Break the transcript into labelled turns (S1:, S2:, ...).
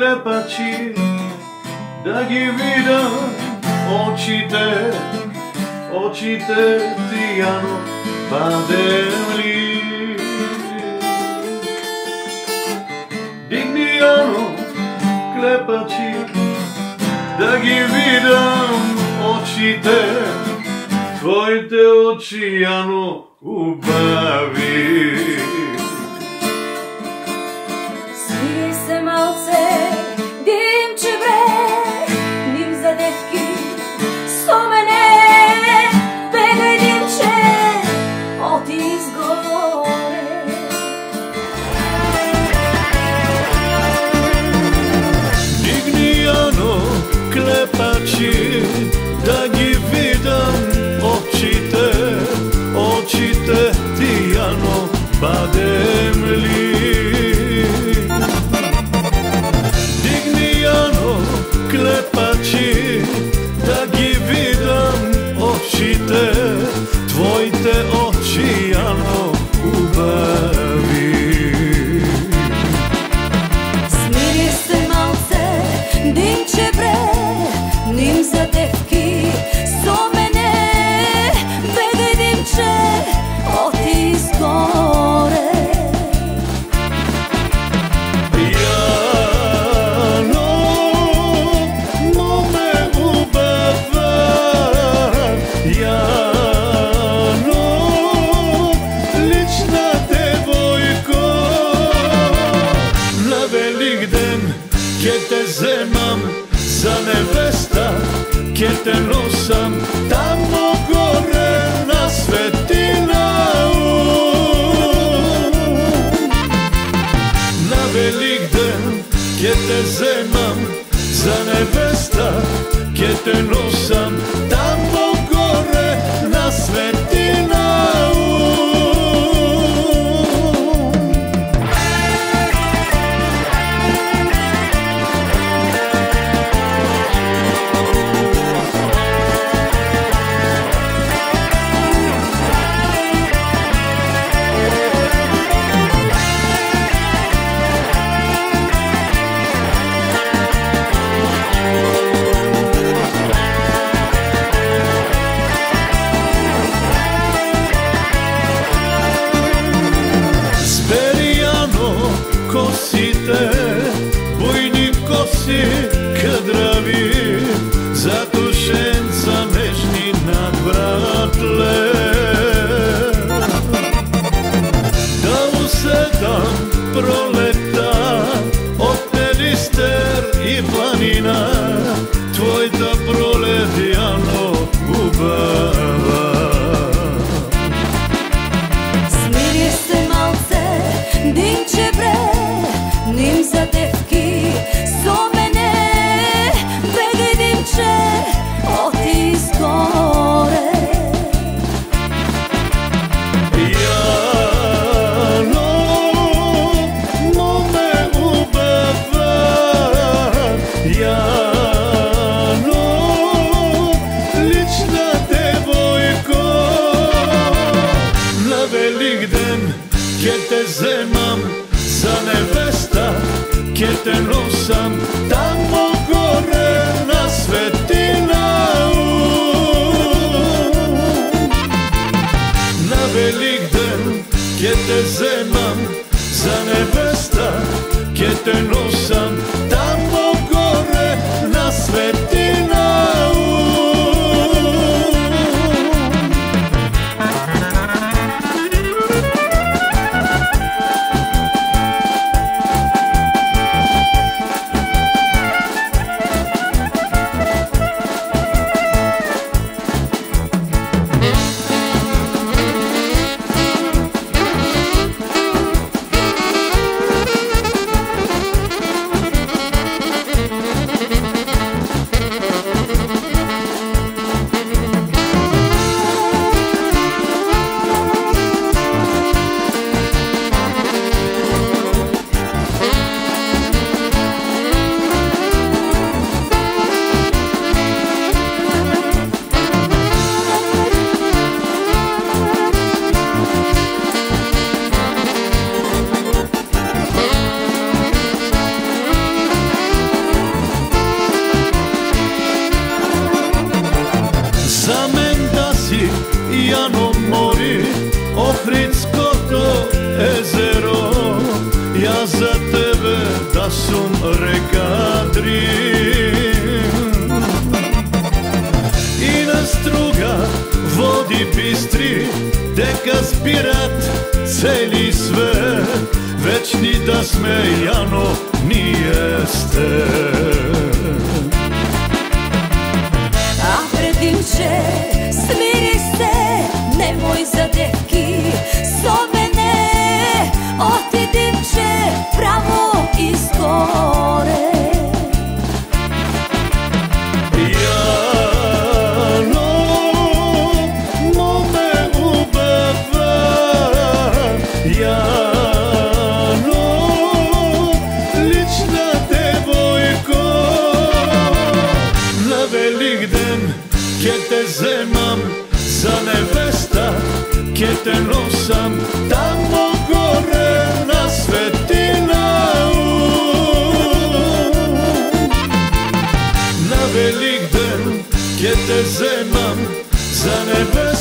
S1: klepači, da gi vidim očite tijano padem li. Digni ano klepači, da gi vidim tvojte oči ano ubavi.
S2: Smiri se malce, dimče bre, nim zadevki so mene, begaj dimče, oti izgore.
S1: Digni ano klepači, da gi vidim očite tijano padem li. Digni ano klepači, da gi vidim tvojte oči ano ubavi.
S2: Smiri se malce, dimče bre, nim zadevki so mene, begaj dimče, oti izgore.
S1: Jano, no me ubava, Jano, lična devojko. Na Velikden kje te zemam za nevesta, kje te nosam tamo gore na Svetinau. Na Velikden kje te zemam za nevesta, kje te nosam tamo gore na Svetinau. Kosite, bujnim kosi kadravi, zatušenca nežni nadvratle. Da usedam proleta, od Penister i planina, tvoj da prolet Jano ubava.
S2: Smiri se malce, dimče bre, nim zadevki so mene, begaj dimče, oti izgore.
S1: Jano, no me ubava, Jano, lična devojko. Na Velikden kje te zemam za nevesta, kje te nosam tamo gore na Svetinau. Na Velikden kje te zemam za nevesta, kje te nosam tamo gore na Svetinau. kadri. I na struga vodi bistri, deka zbirat celi svet, već ni da smejano ni jeste.
S2: A predimče, smiri se, nemoj za devki so mene, oti dimče, pravo iz gore.
S1: Ke te zemam za nevesta, ke te nosam tamo gore na Svetinau. Na Velik den ke te zemam za nevesta,